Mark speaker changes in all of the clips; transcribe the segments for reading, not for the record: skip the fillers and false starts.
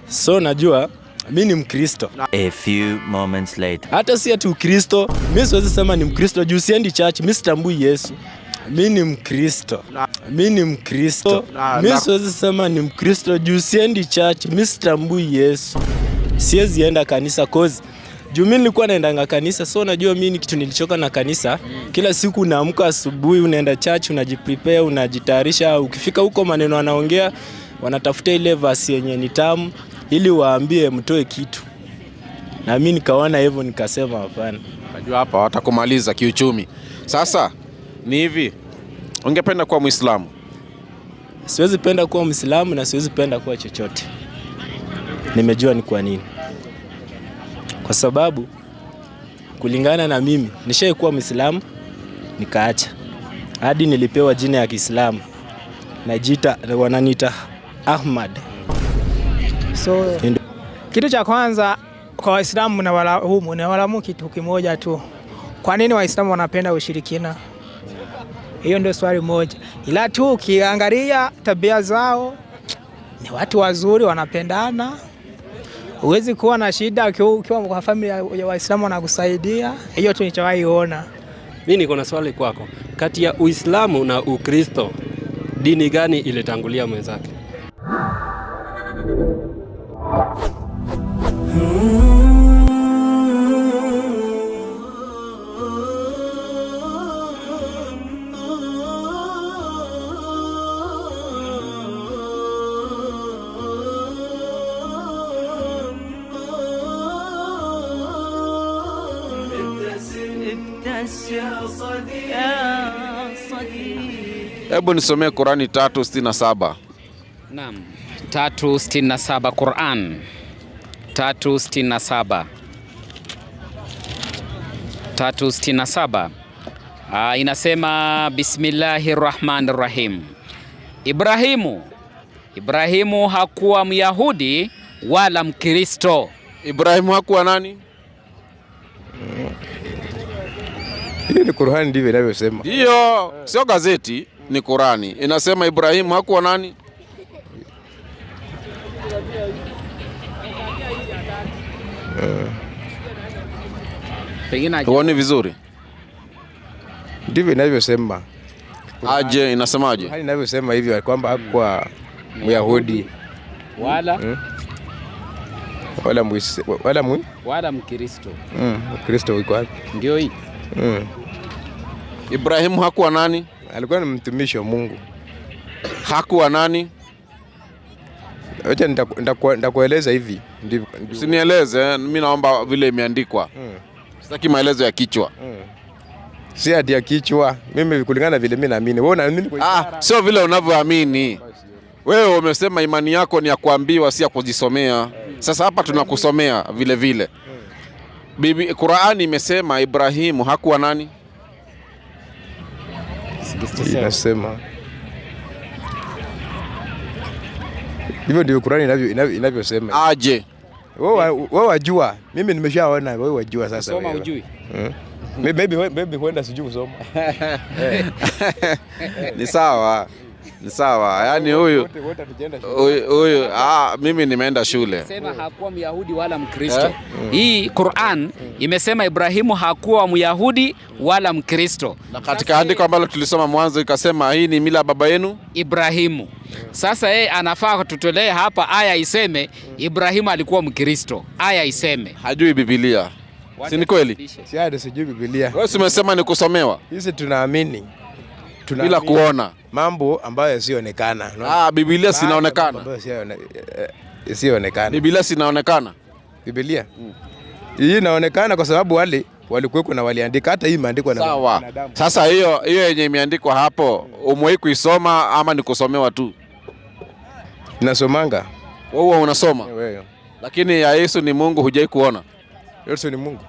Speaker 1: So najua mimi ni Mkristo.
Speaker 2: A few moments later.
Speaker 1: Hata si ati Ukristo, mimi siwezi sema ni Mkristo juu siendi church, mimi sitambui Yesu. Mimi ni Mkristo. Mimi siwezi sema ni Mkristo juu siendi church, mimi sitambui Yesu. Siwezi enda kanisa cause juu mimi nilikuwa naendanga kanisa, so najua mimi ni kitu nilichoka na kanisa. Kila siku unaamka asubuhi, unaenda church, unajiprepare, unajitayarisha, ukifika huko maneno wanaongea, wanatafuta ile verse yenye ni tamu ili waambie mtoe kitu. Na mimi nikaona hivyo nikasema hapana.
Speaker 3: Najua hapa watakumaliza kiuchumi. Sasa ni hivi, ungependa kuwa Muislamu?
Speaker 1: Siwezi penda kuwa Muislamu na siwezi penda kuwa chochote. Nimejua ni kwa nini. Kwa sababu kulingana na mimi nishaikuwa Muislamu nikaacha. Hadi nilipewa jina ya Kiislamu. Najiita, wananiita Ahmad.
Speaker 4: So kitu cha kwanza kwa Waislamu na walamu kitu kimoja tu. Kwa nini Waislamu wanapenda ushirikina? Hiyo ndio swali moja. Ila tu ukiangalia tabia zao ni watu wazuri, wanapendana. Huwezi kuwa na shida ukiwa kwa familia ya Waislamu wanakusaidia. Hiyo tu nichowahi ona.
Speaker 5: Mimi niko na swali kwako. Kati ya Uislamu na Ukristo, dini gani ilitangulia mwenzake?
Speaker 3: Hebu nisomee Qurani 3:67.
Speaker 6: Naam. 3:67 Qur'an. 3:67. 3:67. Inasema Bismillahirrahmanirrahim. Ibrahimu hakuwa Myahudi wala Mkristo.
Speaker 3: Ibrahimu hakuwa nani?
Speaker 7: Hiyo ni Qur'ani ndivyo inavyosema.
Speaker 3: Hiyo sio gazeti, ni Qur'ani. Inasema Ibrahimu hakuwa nani? Huoni vizuri?
Speaker 7: Ndivyo inavyosema.
Speaker 3: Aje inasemaje?
Speaker 7: Hali inavyosema hivyo kwamba hakuwa Myahudi
Speaker 6: wala Mkristo.
Speaker 7: Mkristo yuko wapi?
Speaker 6: Ndio hii.
Speaker 3: Ibrahimu hakuwa nani?
Speaker 7: Alikuwa ni mtumishi wa Mungu.
Speaker 3: Hakuwa nani?
Speaker 7: Acha nitakueleza hivi.
Speaker 3: Usinieleze, mimi naomba vile imeandikwa. Sitaki maelezo ya kichwa.
Speaker 7: Si hadi ya kichwa. Mimi kulingana vile mimi naamini. Wewe unaamini kwa ishara?
Speaker 3: Sio vile unavyoamini. Wewe umesema imani yako ni ya kuambiwa, si ya kujisomea. Sasa hapa tunakusomea vile vile. Qur'ani imesema Ibrahimu hakuwa nani?
Speaker 7: Inasema hivyo ndio Qur'ani inavyosema.
Speaker 3: Aje.
Speaker 7: Wewe wajua, mimi nimeshaona, wewe wajua sasa.
Speaker 6: Soma ujui.
Speaker 7: Maybe huenda sijui kusoma.
Speaker 3: Ni sawa. Ni sawa. Yaani huyu mimi nimeenda shule.
Speaker 6: Sema hakuwa Myahudi wala Mkristo. Hii Qur'an imesema Ibrahimu hakuwa Myahudi wala Mkristo.
Speaker 3: Na katika andiko ambalo tulisoma mwanzo ikasema hii ni mila baba yenu
Speaker 6: Ibrahimu. Sasa yeye anafaa tutolee hapa aya iseme Ibrahimu alikuwa Mkristo. Aya iseme.
Speaker 3: Hajui Biblia. Si ni kweli?
Speaker 7: Si hadi sijui Biblia.
Speaker 3: Wewe umesema ni kusomewa.
Speaker 7: Sisi tunaamini.
Speaker 3: Bila kuona
Speaker 7: mambo ambayo yasionekana.
Speaker 3: Biblia sinaonekana.
Speaker 7: Yasionekana.
Speaker 3: Biblia sinaonekana.
Speaker 7: Biblia. Hii inaonekana kwa sababu wale walikuweko na waliandika, hata hii imeandikwa na
Speaker 3: wanadamu. Sasa hiyo yenye imeandikwa hapo umewahi kuisoma ama ni kusomewa tu?
Speaker 7: Ninasomanga.
Speaker 3: Wewe unasoma?
Speaker 7: Wewe.
Speaker 3: Lakini ya Yesu ni Mungu hujai kuona?
Speaker 7: Yesu ni Mungu.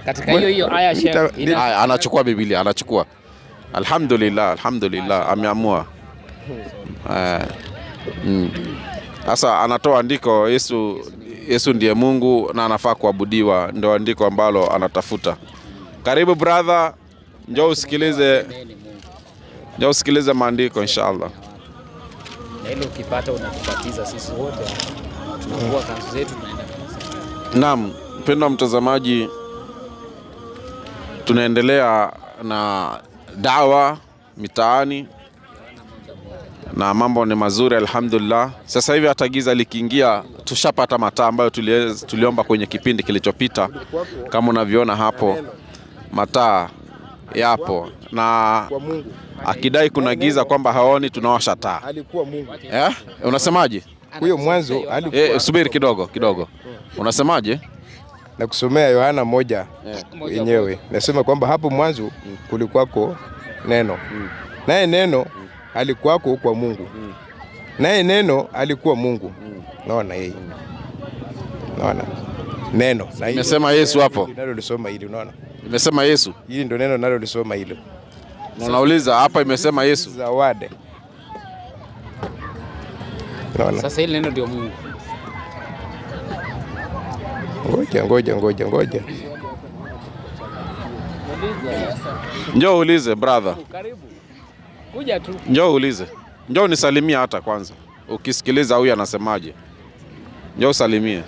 Speaker 6: Katika hiyo aya
Speaker 3: anachukua Biblia, anachukua. Alhamdulillah ameamua. Sasa anatoa andiko Yesu ndiye Mungu na anafaa kuabudiwa, ndio andiko ambalo anatafuta. Karibu brother, njoo usikilize maandiko inshallah.
Speaker 6: Na ile ukipata unatubatiza sisi wote. tunavua kanzu zetu tunaenda kanisa.
Speaker 3: Naam, mpendwa mtazamaji, tunaendelea na dawa mitaani na mambo ni mazuri alhamdulillah. Sasa hivi hata giza likiingia tushapata mataa ambayo tuliomba kwenye kipindi kilichopita. Kama unavyoona hapo mataa yapo, na akidai kuna giza kwamba haoni, tunawasha taa.
Speaker 7: Alikuwa Mungu.
Speaker 3: Unasemaje?
Speaker 7: Huyo mwanzo alikuwa.
Speaker 3: Subiri kidogo. Unasemaje?
Speaker 7: Na kusomea Yohana 1 yenyewe. Nasema kwamba hapo mwanzo kulikuwako neno. Naye neno alikuwako kwa Mungu. Naye neno alikuwa Mungu. Naona yeye. Naona. Neno. Na
Speaker 3: nimesema Yesu hapo.
Speaker 7: Nalo lisoma hili, unaona?
Speaker 3: Nimesema Yesu.
Speaker 7: Hili ndio neno nalo lisoma hilo.
Speaker 3: Unauliza hapa imesema Yesu.
Speaker 7: Zawadi. Naona.
Speaker 6: Sasa hili neno ndio Mungu.
Speaker 7: Ngoja.
Speaker 3: Njoo ulize brother.
Speaker 6: Karibu. Kuja tu.
Speaker 3: Njoo ulize. Njoo nisalimie hata kwanza. Ukisikiliza huyu anasemaje. Njoo usalimie.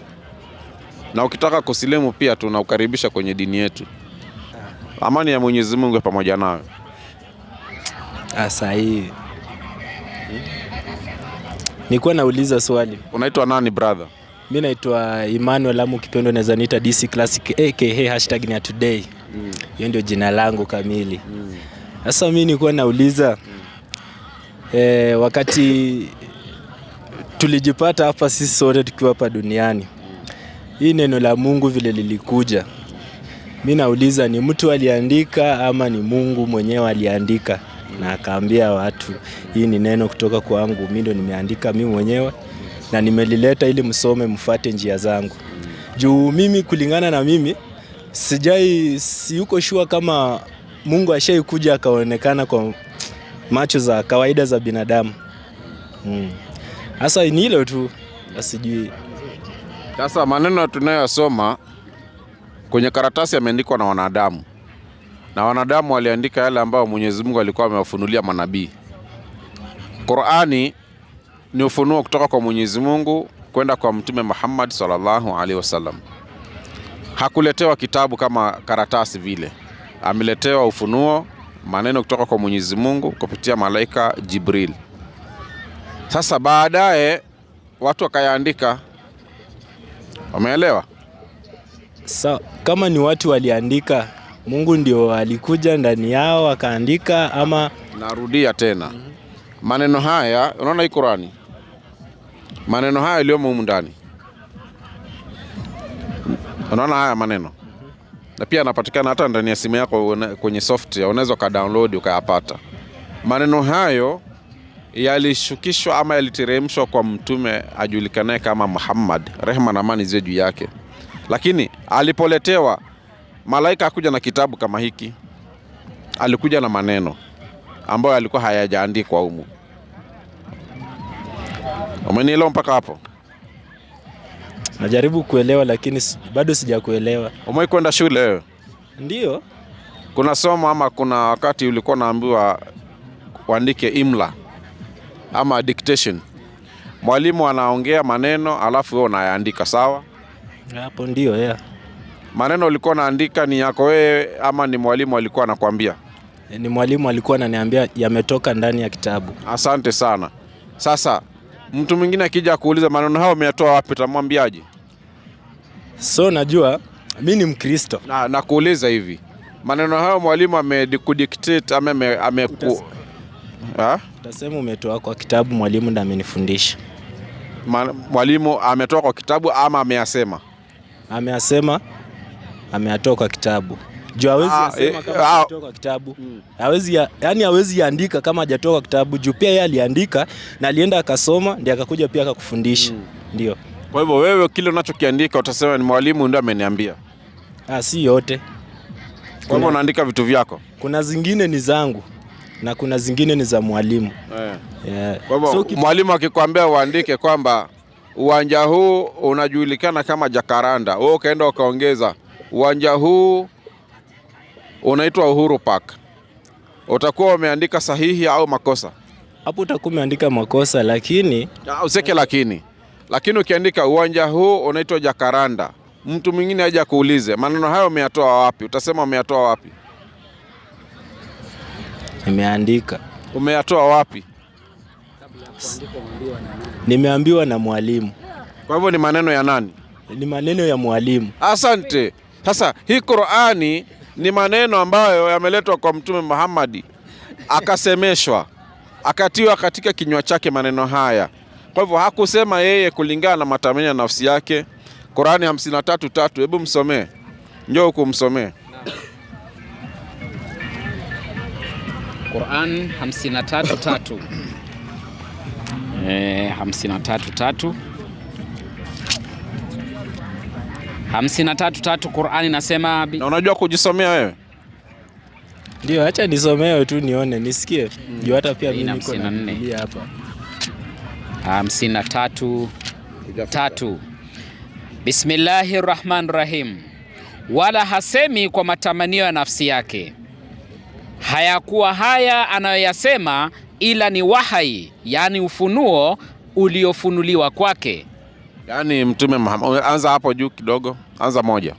Speaker 3: Na ukitaka kusilimu pia tunaukaribisha kwenye dini yetu. Amani ya Mwenyezi Mungu pamoja nawe.
Speaker 1: Sahihi. Nilikuwa nauliza swali.
Speaker 3: Unaitwa nani brother?
Speaker 1: Mimi naitwa Emmanuel, amu kipendo naweza niita DC Classic aka #ni today. Hiyo ndio jina langu kamili. Sasa mimi nilikuwa nauliza wakati tulijipata hapa sisi sote tukiwa hapa duniani, hii neno la Mungu vile lilikuja, mimi nauliza ni mtu aliandika ama ni Mungu mwenyewe aliandika na akaambia watu hii ni neno kutoka kwangu, mimi ndo nimeandika mimi mwenyewe na nimelileta ili msome mfuate njia zangu. Juu mimi kulingana na mimi siyuko sure kama Mungu ashaikuja akaonekana kwa macho za kawaida za binadamu. Sasa ni hilo tu, asijui.
Speaker 3: Sasa maneno tunayosoma kwenye karatasi yameandikwa na wanadamu. Na wanadamu waliandika yale ambayo Mwenyezi Mungu alikuwa amewafunulia manabii. Qur'ani ni ufunuo kutoka kwa Mwenyezi Mungu kwenda kwa Mtume Muhammad sallallahu alaihi wasallam. Hakuletewa kitabu kama karatasi vile. Ameletewa ufunuo, maneno kutoka kwa Mwenyezi Mungu kupitia malaika Jibril. Sasa baadaye watu wakayaandika. Umeelewa?
Speaker 1: Kama ni watu waliandika, Mungu ndio alikuja ndani yao akaandika ama?
Speaker 3: Narudia tena. Maneno haya, unaona hii Qur'ani? Maneno haya yaliyomo humu ndani. Unaona haya maneno? Na pia yanapatikana hata ndani ya simu yako kwenye software, unaweza ka-download ukayapata. Maneno hayo yalishukishwa ama yaliteremshwa kwa mtume ajulikanaye kama Muhammad, rehema na amani ziwe juu yake. Lakini alipoletewa malaika hakuja na kitabu kama hiki. Alikuja na maneno ambayo yalikuwa hayajaandikwa humu. Umenielewa mpaka hapo?
Speaker 1: Najaribu kuelewa lakini bado sijakuelewa.
Speaker 3: Umewahi kwenda shule wewe?
Speaker 1: Ndio.
Speaker 3: Kuna somo ama kuna wakati ulikuwa naambiwa uandike imla ama dictation? Mwalimu anaongea maneno alafu wewe unayaandika, sawa?
Speaker 1: Hapo ndio
Speaker 3: Maneno ulikuwa unaandika ni yako wewe ama ni mwalimu alikuwa anakuambia?
Speaker 1: Ni mwalimu alikuwa ananiambia yametoka ndani ya kitabu.
Speaker 3: Asante sana. Sasa mtu mwingine akija kuuliza maneno hayo umeyatoa wapi, utamwambiaje?
Speaker 1: Najua mimi ni Mkristo.
Speaker 3: Na kuuliza hivi, maneno hayo mwalimu amedictate ama
Speaker 1: Utasema umetoa kwa kitabu, mwalimu ndiye amenifundisha.
Speaker 3: Mwalimu ametoa kwa kitabu ama ameyasema?
Speaker 1: Ameyasema, ameyatoa kwa kitabu. Juu hawezi yasema kama hajatoa kwa kitabu. Hawezi andika kama hajatoa kwa kitabu. Juu pia yeye aliandika na alienda akasoma ndiye akakuja pia akakufundisha. Ndio.
Speaker 3: Kwa hivyo wewe kile unachokiandika utasema ni mwalimu ndiye ameniambia.
Speaker 1: Si yote.
Speaker 3: Kwa hivyo unaandika vitu vyako.
Speaker 1: Kuna zingine ni zangu na kuna zingine ni za mwalimu.
Speaker 3: Kwa hivyo mwalimu akikwambia uandike kwamba uwanja huu unajulikana kama Jacaranda, wewe ukaenda ukaongeza uwanja huu unaitwa Uhuru Park, utakuwa umeandika sahihi au makosa?
Speaker 1: Hapo utakuwa umeandika makosa, lakini
Speaker 3: useke lakini lakini ukiandika uwanja huu unaitwa Jacaranda, mtu mwingine aje kuulize maneno hayo umeyatoa wapi, utasema umeyatoa wapi?
Speaker 1: Nimeandika.
Speaker 3: Umeyatoa wapi?
Speaker 1: Nimeambiwa na mwalimu.
Speaker 3: Kwa hivyo ni maneno ya nani?
Speaker 1: Ni maneno ya mwalimu.
Speaker 3: Asante. Sasa hii Qur'ani ni maneno ambayo yameletwa kwa Mtume Muhammad, akasemeshwa, akatiwa katika kinywa chake maneno haya. Kwa hivyo hakusema yeye kulingana na matamanio ya nafsi yake. Qur'ani 53:3, hebu msomee. Njoo kumsomee.
Speaker 6: Qur'an 53:3. 53:3. 53:3 Qur'an inasema
Speaker 3: Na unajua kujisomea wewe?
Speaker 1: Ndio, acha nisomewe tu nione, nisikie. Ndio hata pia mimi niko na
Speaker 6: 54.
Speaker 1: Biblia hapa.
Speaker 6: 53:3. Bismillahirrahmanirrahim. Wala hasemi kwa matamanio ya nafsi yake. Hayakuwa haya anayoyasema ila ni wahai, yani ufunuo uliofunuliwa kwake.
Speaker 3: Yaani Mtume Muhammad, anza hapo juu kidogo, anza moja.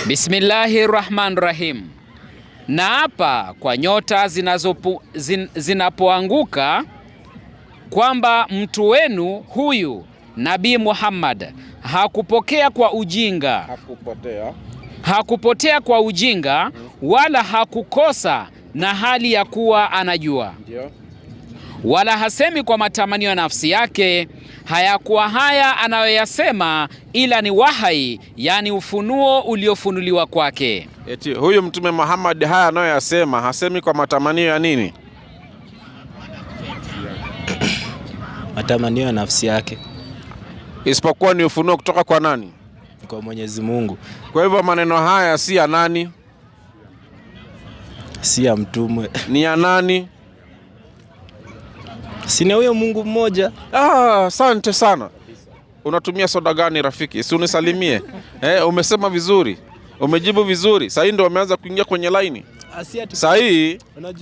Speaker 6: Bismillahirrahmanirrahim. Na hapa kwa nyota zinapoanguka kwamba mtu wenu huyu Nabii Muhammad hakupokea kwa ujinga. Hakupotea kwa ujinga wala hakukosa na hali ya kuwa anajua. Wala hasemi kwa matamanio ya nafsi yake. Hayakuwa haya anayoyasema ila ni wahai, yani ufunuo uliofunuliwa kwake.
Speaker 3: Eti huyu Mtume Muhammad haya anayoyasema hasemi kwa matamanio ya nini?
Speaker 1: Matamanio ya nafsi yake.
Speaker 3: Isipokuwa ni ufunuo kutoka kwa nani?
Speaker 1: Kwa Mwenyezi Mungu.
Speaker 3: Kwa hivyo maneno haya si ya nani?
Speaker 1: Si ya mtume.
Speaker 3: Ni ya nani?
Speaker 1: Sina huyo Mungu mmoja.
Speaker 3: Asante sana. Unatumia soda gani rafiki? Si unisalimie. Umesema vizuri. Umejibu vizuri. Sasa ndio umeanza kuingia kwenye line.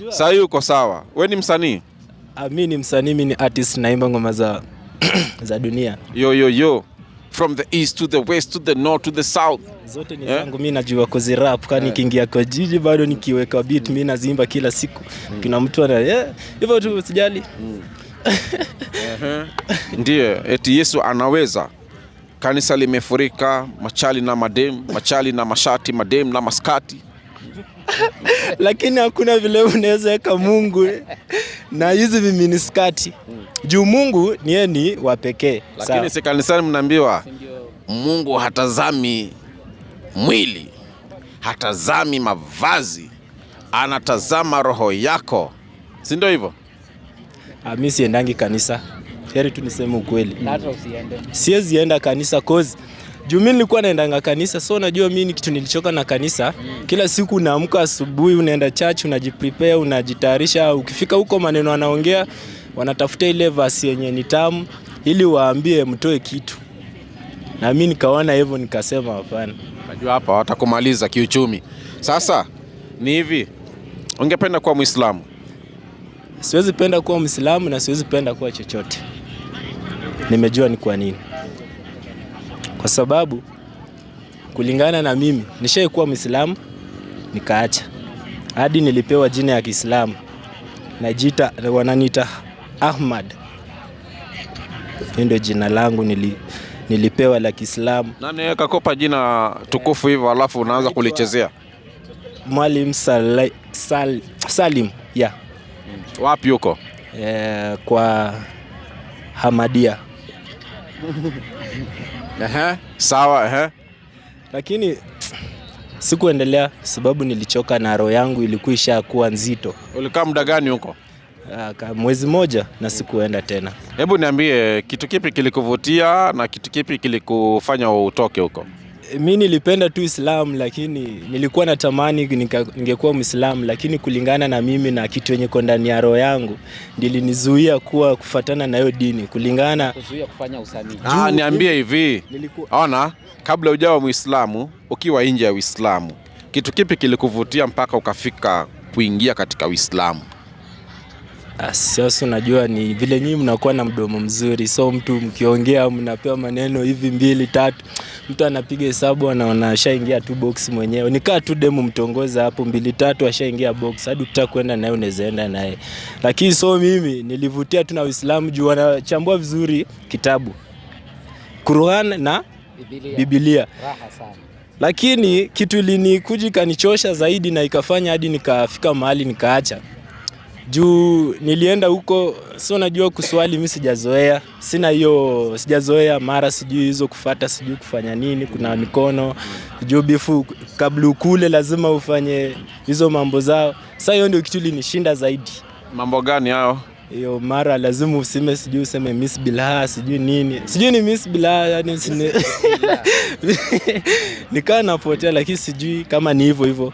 Speaker 3: Sasa uko sawa. Wewe ni msanii?
Speaker 1: Mimi ni msanii, mimi ni artist, naimba ngoma za dunia.
Speaker 3: Yo. From the east to the west to the north to the south.
Speaker 1: Zote ni zangu, mimi najua kuzirap. Kani nikiingia kwa jiji bado nikiweka beat mimi nazimba kila siku. Kuna mtu ana hivyo tu, usijali.
Speaker 3: Ndiyo, eti Yesu anaweza. Kanisa limefurika, machali na madem, machali na mashati, madem na maskati.
Speaker 1: Lakini hakuna vile unaweza weka Mungu na hizi miniskati. Juu Mungu ni yeye ni wa pekee.
Speaker 3: Lakini si kanisani mnaambiwa Mungu hatazami mwili, hatazami mavazi, anatazama roho yako. Si ndio hivyo?
Speaker 1: Mimi siendangi kanisa. Heri tu niseme ukweli.
Speaker 6: Hata usiende.
Speaker 1: Siwezi enda kanisa cause juu mimi nilikuwa naendanga kanisa, so unajua mimi kitu nilichoka na kanisa. Kila siku unaamka asubuhi, unaenda church, unajiprepare, unajitayarisha, ukifika huko maneno wanaongea, wanatafuta ile verse yenye ni tamu ili waambie mtoe kitu. Na mimi nikaona hivyo, nikasema hapana.
Speaker 3: Unajua hapa watakumaliza kiuchumi. Sasa ni hivi, ungependa kuwa Muislamu?
Speaker 1: Siwezi penda kuwa Muislamu na siwezi penda kuwa chochote. Nimejua ni kwa nini. Kwa sababu kulingana na mimi nishaikuwa Muislamu nikaacha. Hadi nilipewa jina ya Kiislamu. Najiita, wananiita Ahmad. Ndio jina langu nilipewa la Kiislamu.
Speaker 3: Nani akakopa jina tukufu hivyo alafu unaanza kulichezea?
Speaker 1: Mwalimu Salim. Yeah.
Speaker 3: Wapi huko?
Speaker 1: Kwa Hamadia.
Speaker 3: Sawa.
Speaker 1: Lakini sikuendelea sababu nilichoka na roho yangu ilikuwa ishakuwa nzito.
Speaker 3: Ulikaa muda gani huko?
Speaker 1: Mwezi moja na sikuenda tena.
Speaker 3: Hebu niambie, kitu kipi kilikuvutia na kitu kipi kilikufanya utoke huko?
Speaker 1: Mimi nilipenda tu Uislamu, lakini nilikuwa natamani ningekuwa Muislamu, lakini kulingana na mimi na kitu yenye kwa ndani ya roho yangu ndilinizuia kufuatana na hiyo dini,
Speaker 6: kuzuia kufanya usanii.
Speaker 3: Niambie hivi. Ona, kabla hujawa Muislamu, ukiwa nje ya Uislamu, kitu kipi kilikuvutia mpaka ukafika kuingia katika Uislamu?
Speaker 1: Sasa unajua ni vile nyinyi mnakuwa na mdomo mzuri, so mtu mkiongea mnapewa maneno hivi 2 3, mtu anapiga hesabu anaona ashaingia tu box mwenyewe. Nikaa tu demo mtongoza hapo 2 3 ashaingia box, hadi ukitaka kwenda naye unaweza enda naye. Lakini so mimi nilivutia tu na Uislamu juu wanachambua vizuri kitabu Qur'an na Biblia.
Speaker 6: Raha sana.
Speaker 1: Lakini kitu ilinikuja kanichosha zaidi na ikafanya hadi nikafika mahali nikaacha. Juu nilienda huko, sio najua kuswali mimi sijazoea. Sijazoea mara sijui hizo kufuata sijui kufanya nini, kuna mikono. Juu bifu kabla ukule lazima ufanye hizo mambo zao. Sasa hiyo ndio kitu ilinishinda zaidi.
Speaker 3: Mambo gani hao?
Speaker 1: Hiyo mara lazima useme Miss Bilha sijui nini. Sijui ni Miss Bilha yani nikaa napotea lakini sijui kama ni hivyo.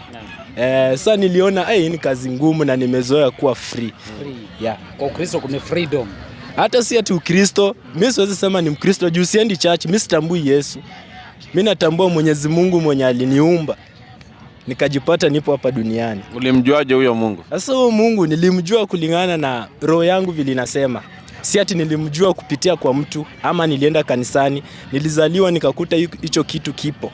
Speaker 1: Sasa niliona hii ni kazi ngumu na nimezoea kuwa free. Yeah.
Speaker 6: Kwa Ukristo kuna freedom.
Speaker 1: Hata si ati Ukristo, mimi siwezi sema ni Mkristo juu siendi church, mimi sitambui Yesu. Mimi natambua Mwenyezi Mungu mwenye aliniumba. Nikajipata nipo hapa duniani.
Speaker 3: Ulimjuaje huyo Mungu?
Speaker 1: Sasa huyo Mungu nilimjua kulingana na roho yangu vile inasema. Si ati nilimjua kupitia kwa mtu ama nilienda kanisani, nilizaliwa nikakuta hicho kitu kipo.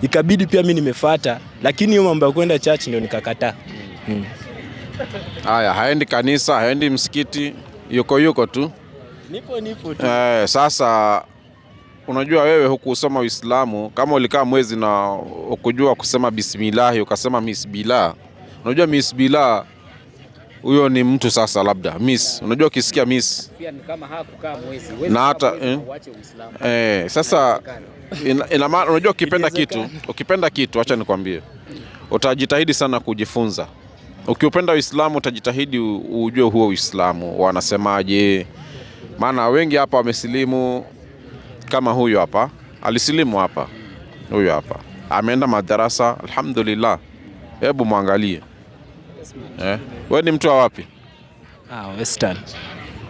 Speaker 1: Ikabidi pia mimi nimefuata, lakini hiyo mambo ya kwenda church ndio nikakataa.
Speaker 3: Haya, haendi kanisa, haendi msikiti, yuko tu.
Speaker 1: Nipo tu.
Speaker 3: Sasa unajua wewe hukusoma Uislamu, kama ulikaa mwezi na ukujua kusema bismillah ukasema misbillah. Unajua misbillah huyo ni mtu sasa labda miss. Unajua ukisikia miss
Speaker 6: Pia ni kama hakukaa mwezi.
Speaker 3: Na hata
Speaker 6: uache Uislamu.
Speaker 3: Sasa ina maana unajua ukipenda kitu acha nikwambie. Utajitahidi sana kujifunza. Ukiupenda Uislamu utajitahidi ujue huo Uislamu wanasemaje. Maana wengi hapa wamesilimu kama huyo hapa. Alisilimu hapa. Huyo hapa. Ameenda madarasa, alhamdulillah. Hebu muangalie. Wewe ni mtu wa wapi?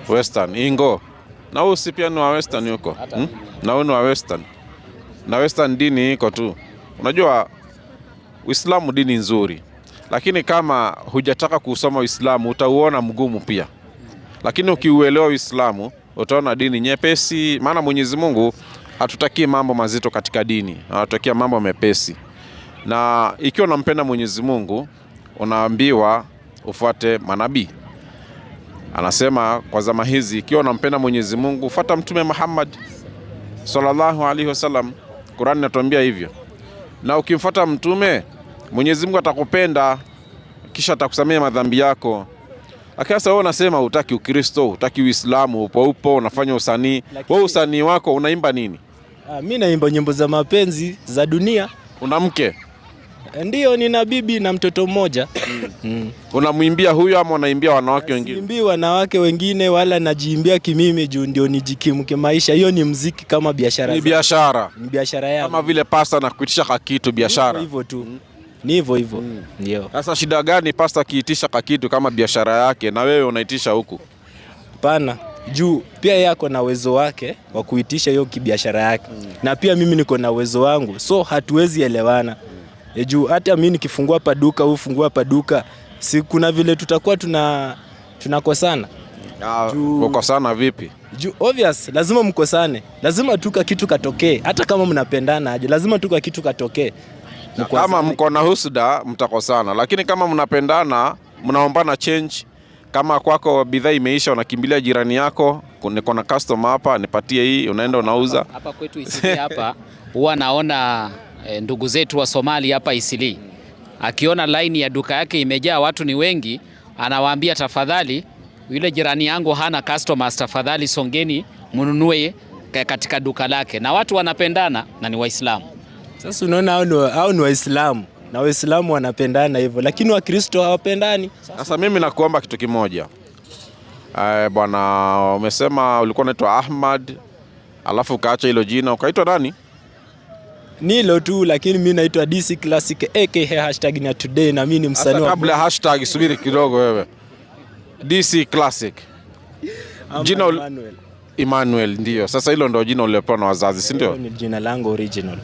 Speaker 3: Western. Ingo. Na wewe si pia ni wa Western yuko? Na wewe ni wa Western. Na Western dini iko tu. Unajua Uislamu dini nzuri. Lakini kama hujataka kusoma Uislamu utauona mgumu pia. Lakini ukiuelewa Uislamu utaona dini nyepesi. Maana Mwenyezi Mungu hatutaki mambo mazito katika dini. Anatutakia mambo mepesi. Na ikiwa unampenda Mwenyezi Mungu unaambiwa ufuate manabii. Anasema kwa zama hizi ikiwa unampenda Mwenyezi Mungu fuata Mtume Muhammad sallallahu alaihi wasallam. Qur'an inatuambia hivyo. Na ukimfuata mtume Mwenyezi Mungu atakupenda kisha atakusamea madhambi yako. Lakini sasa wewe unasema hutaki Ukristo, hutaki Uislamu, upo unafanya usanii. Wewe usanii wako unaimba nini?
Speaker 1: Mimi naimba nyimbo za mapenzi za dunia.
Speaker 3: Una mke?
Speaker 1: Ndio, nina bibi na mtoto mmoja.
Speaker 3: Unamwimbia huyo ama unaimbia wanawake wengine?
Speaker 1: Siimbii wanawake wengine wala najiimbia kimimi juu ndio nijikimu kimaisha. Hiyo ni muziki kama biashara.
Speaker 3: Ni biashara.
Speaker 1: Ni biashara yangu.
Speaker 3: Kama vile pasta na kuitisha kitu biashara.
Speaker 1: Hivyo tu. Ni hivyo. Ndio.
Speaker 3: Sasa shida gani pasta kiitisha kitu kama biashara yake na wewe unaitisha huku?
Speaker 1: Hapana. Juu pia yako na uwezo wake wa kuitisha hiyo kibiashara yake. Na pia mimi niko na uwezo wangu. So hatuwezi elewana. Juu hata mimi nikifungua paduka au fungua paduka, si kuna vile tutakuwa tunakosana.
Speaker 3: Kukosana vipi?
Speaker 1: Juu obvious lazima mkosane. Lazima tuka kitu katokee. Hata kama mnapendana aje, lazima tuka kitu katokee.
Speaker 3: Kama mko na husda mtakosana, lakini kama mnapendana mnaombana change. Kama kwako bidhaa imeisha unakimbilia jirani yako, niko na customer hapa nipatie hii, unaenda unauza.
Speaker 6: Hapa kwetu Isili hapa huwa naona ndugu zetu wa Somali hapa Isili. Akiona line ya duka yake imejaa watu ni wengi, anawaambia tafadhali yule jirani yangu hana customers, tafadhali songeni mnunue katika duka lake. Na watu wanapendana na ni Waislamu.
Speaker 1: Sasa unaona hao ni Waislamu na Waislamu wanapendana hivyo, lakini Wakristo hawapendani.
Speaker 3: Sasa mimi nakuomba kitu kimoja. Bwana umesema ulikuwa unaitwa Ahmad, alafu ukaacha hilo jina ukaitwa nani?
Speaker 1: Nilo tu, lakini mimi naitwa DC Classic aka # today na mimi ni msanii wa.
Speaker 3: Kabla hashtag subiri kidogo wewe. DC Classic. Jina Emmanuel ndio. Sasa hilo ndio jina ulilopewa na wazazi, si ndio?
Speaker 1: Ni jina langu original.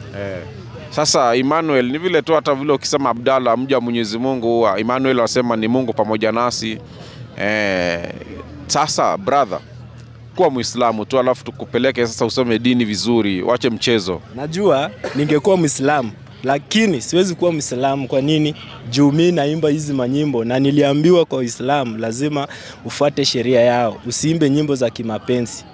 Speaker 3: Sasa Emmanuel ni vile tu, hata vile ukisema Abdalla mja Mwenyezi Mungu, Emmanuel wasema ni Mungu pamoja nasi. Sasa brother, kuwa Muislamu tu alafu tukupeleke sasa usome dini vizuri, wache mchezo.
Speaker 1: Najua ningekuwa Muislamu lakini siwezi kuwa Muislamu. Kwa nini? Juu mimi naimba hizi manyimbo na niliambiwa kwa Uislamu lazima ufuate sheria yao, usiimbe nyimbo za kimapenzi.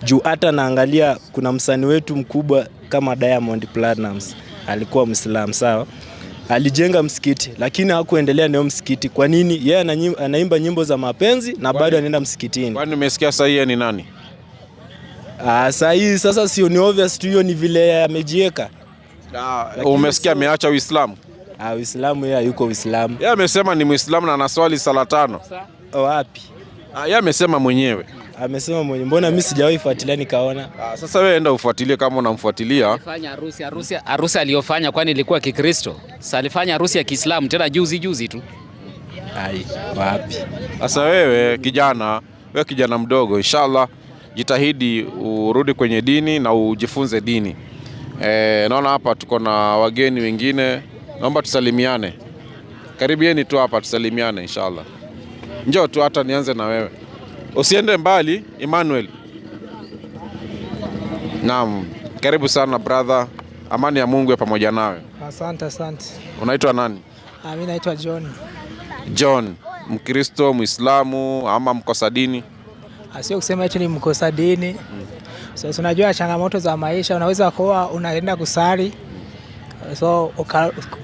Speaker 1: Juu hata naangalia kuna msanii wetu mkubwa kama Diamond Platnumz alikuwa Muislamu, sawa? Alijenga msikiti lakini hakuendelea na msikiti. Kwa nini? Yeye anaimba nyimbo za mapenzi na bado anaenda msikitini.
Speaker 3: Kwani umesikia sasa yeye ni nani?
Speaker 1: Sasa sio ni obvious tu, hiyo ni vile amejieka.
Speaker 3: Umesikia ameacha Uislamu?
Speaker 1: Uislamu yeye yuko Uislamu.
Speaker 3: Yeye amesema ni Muislamu na anaswali sala 5.
Speaker 1: Wapi?
Speaker 3: Yeye amesema mwenyewe.
Speaker 1: Amesema mwenyewe. Mbona mimi sijawahi fuatilia nikaona?
Speaker 3: Sasa wewe enda ufuatilie kama unamfuatilia.
Speaker 6: Alifanya harusi aliyofanya kwani ilikuwa Kikristo? Sasa alifanya harusi ya Kiislamu tena juzi tu.
Speaker 1: Wapi?
Speaker 3: Sasa wewe kijana mdogo, inshallah jitahidi urudi kwenye dini na ujifunze dini. Naona hapa tuko na wageni wengine, naomba tusalimiane. Karibieni tu hapa tusalimiane inshallah. Njoo tu, hata nianze na wewe. Usiende mbali, Emmanuel. Naam, karibu sana brother. Amani ya Mungu ya pamoja nawe.
Speaker 4: Asante.
Speaker 3: Unaitwa nani?
Speaker 4: Mimi naitwa John.
Speaker 3: John, Mkristo, Muislamu ama mkosa dini?
Speaker 4: Sio kusema eti ni mkosa dini. So unajua changamoto za maisha, unaweza kuwa unaenda kusali. So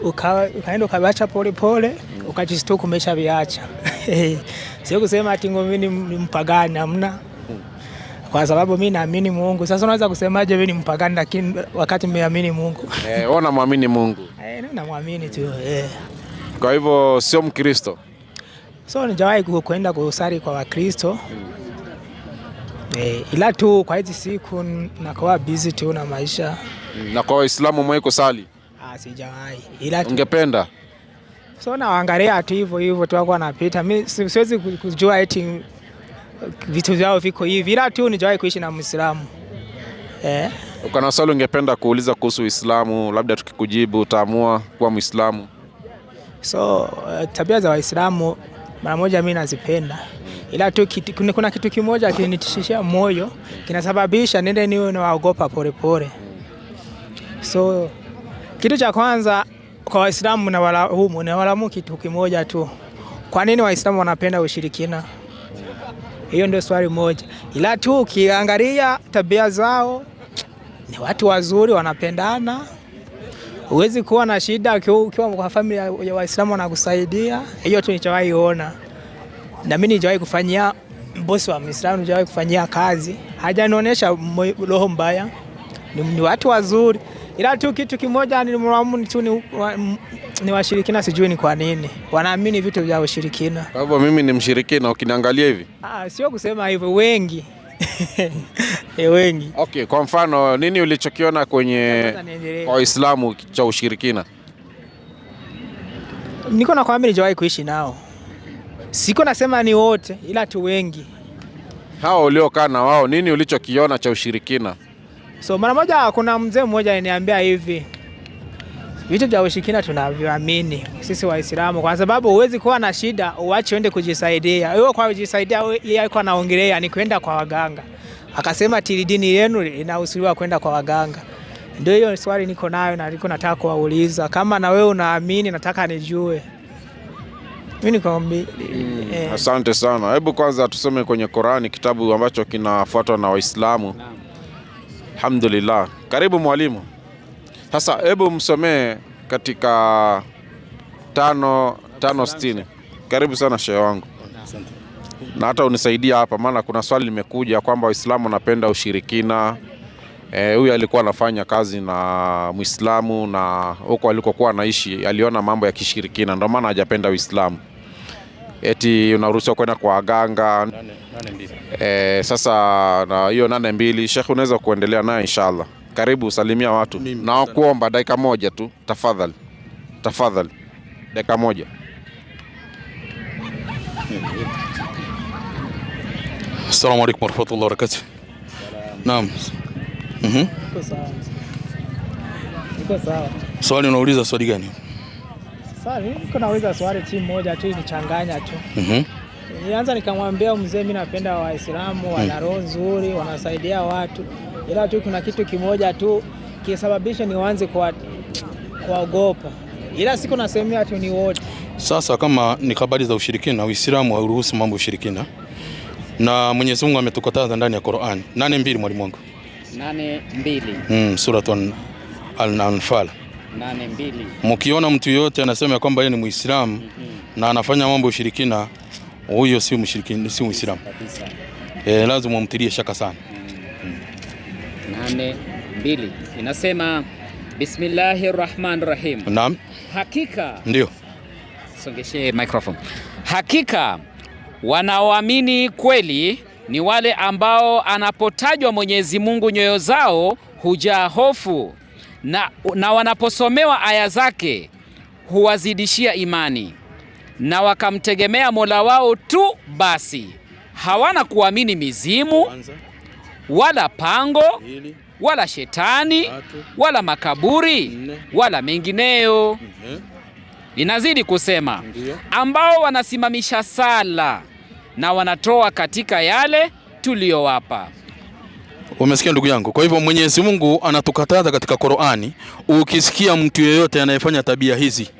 Speaker 4: ukaenda ukabacha pole ukajistuka umeshaviacha. Sio kusema ati mimi ni mpagani, hamna. Kwa sababu mimi naamini Mungu. Sasa unaweza kusemaje wewe ni mpagani lakini wakati umeamini Mungu?
Speaker 3: Wewe unamwamini Mungu?
Speaker 4: Namwamini tu.
Speaker 3: Kwa hivyo sio Mkristo?
Speaker 4: So nijawahi kwenda kusali kwa Wakristo. Ila tu kwa hizi siku nakuwa busy tu na maisha.
Speaker 3: Na kwa Waislamu mwe kusali?
Speaker 4: Sijawahi. Ila tu
Speaker 3: ungependa?
Speaker 4: So naangalia tu hivyo tu wako wanapita. Mimi siwezi kujua eti vitu vyao viko hivi. Ila tu nijawahi kuishi na Muislamu.
Speaker 3: Uko na swali ungependa kuuliza kuhusu Uislamu, labda tukikujibu utaamua kuwa Muislamu?
Speaker 4: So tabia za Waislamu mara moja mimi nazipenda. Ila tu kuna kitu kimoja kinitishia moyo, kinasababisha nende niwe naogopa pole. So kitu cha kwanza kwa Waislamu na walamu kitu kimoja tu. Kwa nini Waislamu wanapenda ushirikina? Hiyo ndio swali moja. Ila tu ukiangalia tabia zao ni watu wazuri, wanapendana. Huwezi kuwa na shida ukiwa kwa familia ya Waislamu wanakusaidia. Hiyo tu nichawahi ona. Na mimi nijawahi kufanyia bosi wa Muislamu, nijawahi kufanyia kazi. Hajanionyesha roho mbaya. Ni watu wazuri. Ila tu kitu kimoja ni washirikina, sijui ni kwa nini. Wanaamini vitu vya ushirikina.
Speaker 3: Kwa hivyo mimi ni mshirikina ukiniangalia hivi?
Speaker 4: Sio kusema hivyo, wengi. Wengi.
Speaker 3: Okay, kwa mfano nini ulichokiona kwenye kwa Waislamu cha ushirikina?
Speaker 4: Niko na kwambia nijawahi kuishi nao. Siko nasema ni wote, ila tu wengi.
Speaker 3: Hao uliokaa na wao, nini ulichokiona cha ushirikina?
Speaker 4: So mara moja kuna mzee mmoja aliniambia hivi, vitu vya ushirikina tunavyoamini sisi Waislamu, kwa sababu huwezi kuwa na shida uache uende kujisaidia. Wewe kwa kujisaidia yeye alikuwa anaongelea ni kwenda kwa waganga. Akasema dini yenu inahusiwa kwenda kwa waganga. Ndio hiyo swali niko nayo na niko nataka kuwauliza kama na wewe unaamini, nataka nijue. Mimi nikwambia
Speaker 3: Asante sana. Hebu kwanza tusome kwenye Qur'ani, kitabu ambacho kinafuatwa na Waislamu. Alhamdulillah. Karibu mwalimu. Sasa hebu msomee katika 5:60. Karibu sana shehe wangu. Asante. Na hata unisaidia hapa maana kuna swali limekuja kwamba Waislamu wanapenda ushirikina. Huyu alikuwa anafanya kazi na Muislamu na huko alikokuwa anaishi aliona mambo ya kishirikina, ndio maana hajapenda Uislamu. Eti unaruhusiwa kwenda kwa waganga. 8:2. Sasa na hiyo 8:2 Sheikh unaweza kuendelea naye inshallah. Karibu salimia watu. Na kuomba dakika moja tu tafadhali. Dakika moja.
Speaker 8: Assalamu alaykum warahmatullahi wabarakatuh. Naam.
Speaker 4: Iko sawa.
Speaker 8: Swali unauliza swali gani?
Speaker 4: Sasa niko nauliza swali moja tu nichanganya tu. Nianza nikamwambia mzee, mimi napenda Waislamu, wana roho nzuri, wanasaidia watu, ila tu kuna kitu kimoja tu kisababisha nianze kuogopa, ila siku nasemea tu ni wote.
Speaker 8: Sasa kama ni habari za ushirikina, Uislamu hauruhusu mambo ushirikina, na Mwenyezi Mungu ametukataza ndani ya Qur'an. 8:2 mwalimu wangu.
Speaker 6: 8:2.
Speaker 8: Suratul Al-Anfal.
Speaker 6: 8:2.
Speaker 8: Mkiona mtu yote anasema kwamba yeye ni Muislamu na anafanya mambo ushirikina, huyo si mshirikina, si Muislamu kabisa. Lazima umtilie shaka sana.
Speaker 6: 8:2 inasema Bismillahirrahmanirrahim.
Speaker 8: Naam.
Speaker 6: Hakika.
Speaker 8: Ndio.
Speaker 6: Songeshe microphone. Hakika wanaoamini kweli ni wale ambao anapotajwa Mwenyezi Mungu nyoyo zao hujaa hofu na wanaposomewa aya zake huwazidishia imani na wakamtegemea Mola wao tu, basi hawana kuamini mizimu wala pango wala shetani wala makaburi wala mengineyo. Inazidi kusema ambao wanasimamisha sala na wanatoa katika yale tuliyowapa.
Speaker 8: Umesikia ndugu yangu? Kwa hivyo Mwenyezi Mungu anatukataza katika Qur'ani, ukisikia mtu yeyote anayefanya tabia hizi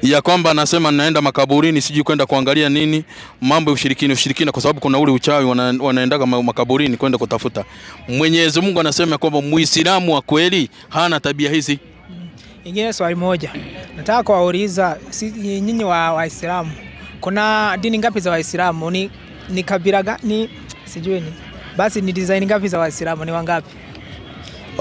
Speaker 8: ya kwamba anasema naenda makaburini siji kwenda kuangalia nini, mambo ya ushirikina, kwa sababu kuna ule uchawi wanaendaga makaburini kwenda kutafuta. Mwenyezi Mungu anasema kwamba Muislamu wa kweli hana tabia hizi.
Speaker 4: Ingine swali moja nataka kuwauliza nyinyi Waislamu, kuna dini ngapi za Waislamu? Ni kabila gani? Sijui ni basi ni design ngapi za Waislamu, ni wangapi?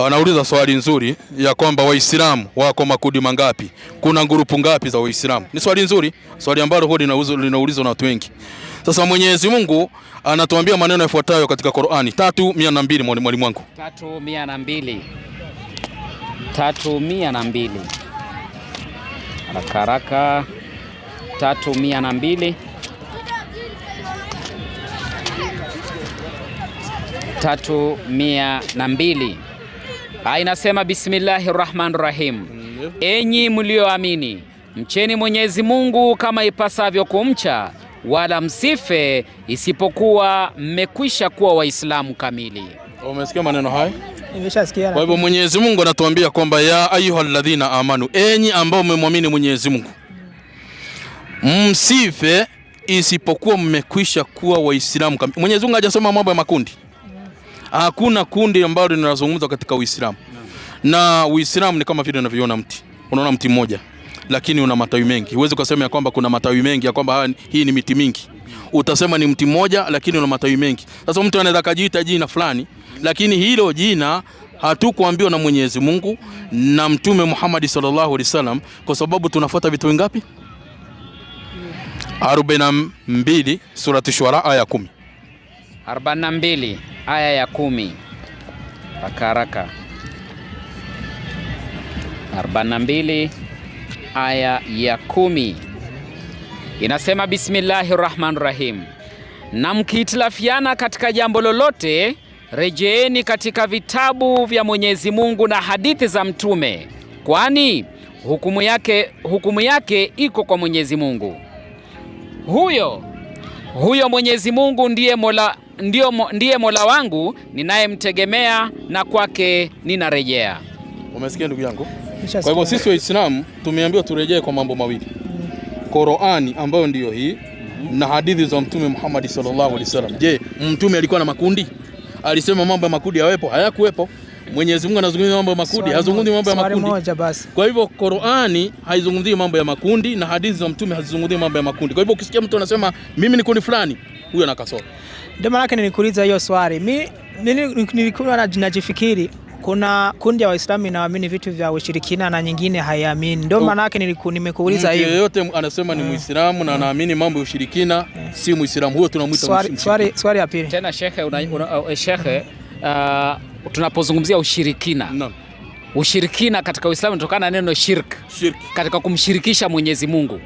Speaker 8: Anauliza swali nzuri ya kwamba Waislamu wako makundi mangapi, kuna grupu ngapi za Waislamu. Ni swali nzuri, swali ambalo hodi linaulizwa na watu wengi. Sasa Mwenyezi Mungu anatuambia maneno yafuatayo katika Qur'ani 3:2 mwalimu wangu.
Speaker 6: 3:2. 3:2. Haraka 3:2. 3:2. Inasema Bismillahirrahmanirrahim. Enyi mlioamini, mcheni Mwenyezi Mungu kama ipasavyo kumcha, wala msife isipokuwa mmekwisha kuwa Waislamu kamili.
Speaker 8: Umesikia maneno haya?
Speaker 4: Nimeshasikia.
Speaker 8: Kwa hivyo Mwenyezi Mungu anatuambia kwamba ya ayyuhalladhina amanu, enyi ambao mmemwamini Mwenyezi Mungu, msife isipokuwa mmekwisha kuwa Waislamu kamili. Mwenyezi Mungu hajasema mambo ya makundi. Hakuna kundi ambalo linazungumzwa katika Uislamu. Na Uislamu ni kama vile unavyoona mti. Unaona mti mmoja lakini una matawi mengi. Huwezi kusema ya kwamba kuna matawi mengi ya kwamba hii ni miti mingi. Utasema ni mti mmoja lakini una matawi mengi. Sasa mtu anaweza kujiita jina fulani, lakini hilo jina hatukuambiwa na Mwenyezi Mungu na Mtume Muhammad sallallahu alaihi wasallam, kwa sababu tunafuata vitu vingapi? 42 surati Shuara aya 10.
Speaker 6: 42 aya ya 10. Haraka 42 aya ya 10 inasema Bismillahirrahmanirrahim. Na mkihitilafiana katika jambo lolote, rejeeni katika vitabu vya Mwenyezi Mungu na hadithi za Mtume, kwani hukumu yake iko kwa Mwenyezi Mungu. Huyo Mwenyezi Mungu ndiye Mola wangu ninayemtegemea na kwake ninarejea.
Speaker 8: Umesikia ndugu yangu? Kwa hivyo sisi Waislamu tumeambiwa turejee kwa mambo mawili. Qur'ani ambayo ndiyo hii na hadithi za Mtume Muhammad sallallahu alaihi wasallam. Je, Mtume alikuwa na makundi? Alisema mambo ya makundi yawepo? Hayakuwepo. Mwenyezi Mungu anazungumzia mambo ya makundi, hazungumzi mambo ya makundi. Kwa hivyo Qur'ani haizungumzii mambo ya makundi na hadithi za Mtume hazizungumzii mambo ya makundi. Kwa hivyo ukisikia mtu anasema mimi ni kundi fulani, huyo ana kasoro.
Speaker 4: Ndio maana nilikuuliza hiyo swali. Mimi nilikuwa najifikiri kuna kundi ya Waislamu inaamini vitu vya ushirikina na nyingine haiamini. Ndio maana nimekuuliza hiyo.
Speaker 8: Mtu yeyote anasema ni Muislamu na anaamini mambo ya ushirikina, si Muislamu, huyo tunamuita Muislamu.
Speaker 4: Swali ya pili.
Speaker 6: Tena shekhe, tunapozungumzia ushirikina.
Speaker 8: Naam.
Speaker 6: Ushirikina katika Uislamu unatokana na neno shirk. Katika kumshirikisha Mwenyezi Mungu.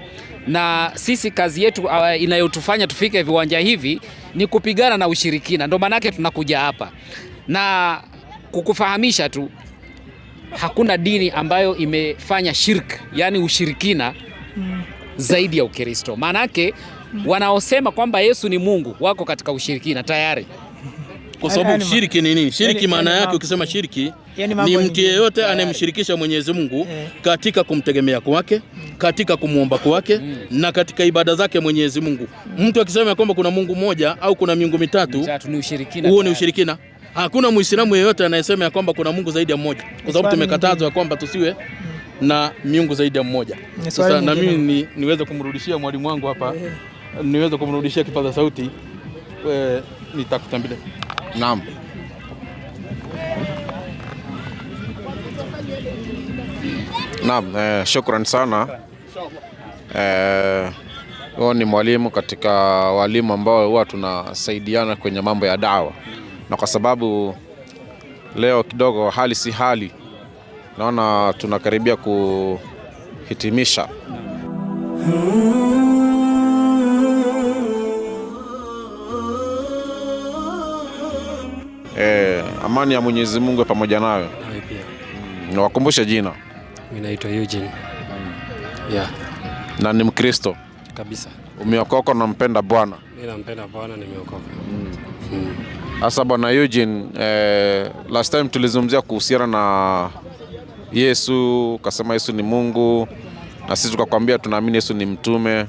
Speaker 6: Na sisi kazi yetu inayotufanya tufike viwanja hivi ni kupigana na ushirikina. Ndio maana yake tunakuja hapa. Na kukufahamisha tu, hakuna dini ambayo imefanya shirk, yani ushirikina zaidi ya Ukristo. Maana yake wanaosema kwamba Yesu ni Mungu wako katika ushirikina tayari.
Speaker 8: Kwa sababu shiriki ni nini? Shiriki maana yake, ukisema shiriki ni mtu yeyote anayemshirikisha Mwenyezi Mungu katika kumtegemea kwake, katika kumuomba kwake na katika ibada zake Mwenyezi Mungu. Mtu akisema kwamba kuna Mungu mmoja au kuna miungu mitatu,
Speaker 6: ni ushirikina.
Speaker 8: Huo ni ushirikina. Hakuna Muislamu yeyote anayesema ya kwamba kuna Mungu zaidi ya mmoja, kwa sababu tumekatazwa kwamba tusiwe na miungu zaidi ya mmoja. Sasa na mimi niweze kumrudishia mwalimu wangu hapa, niweze kumrudishia kipaza sauti, nitakutambilia.
Speaker 3: Naam. Naam, shukran sana. Huo ni mwalimu katika walimu ambao huwa tunasaidiana kwenye mambo ya dawa, na kwa sababu leo kidogo hali si hali, naona tunakaribia kuhitimisha. Amani ya Mwenyezi Mungu pamoja nawe.
Speaker 5: Nawe pia.
Speaker 3: Nawakumbusha jina.
Speaker 5: Mimi naitwa Eugene. Yeah.
Speaker 3: Na ni Mkristo.
Speaker 5: Kabisa.
Speaker 3: Umeokoka na mpenda Bwana?
Speaker 5: Mimi nampenda Bwana, nimeokoka.
Speaker 3: Asa Bwana Eugene, last time tulizungumzia kuhusiana na Yesu, kasema Yesu ni Mungu, na sisi tukakwambia tunaamini Yesu ni mtume.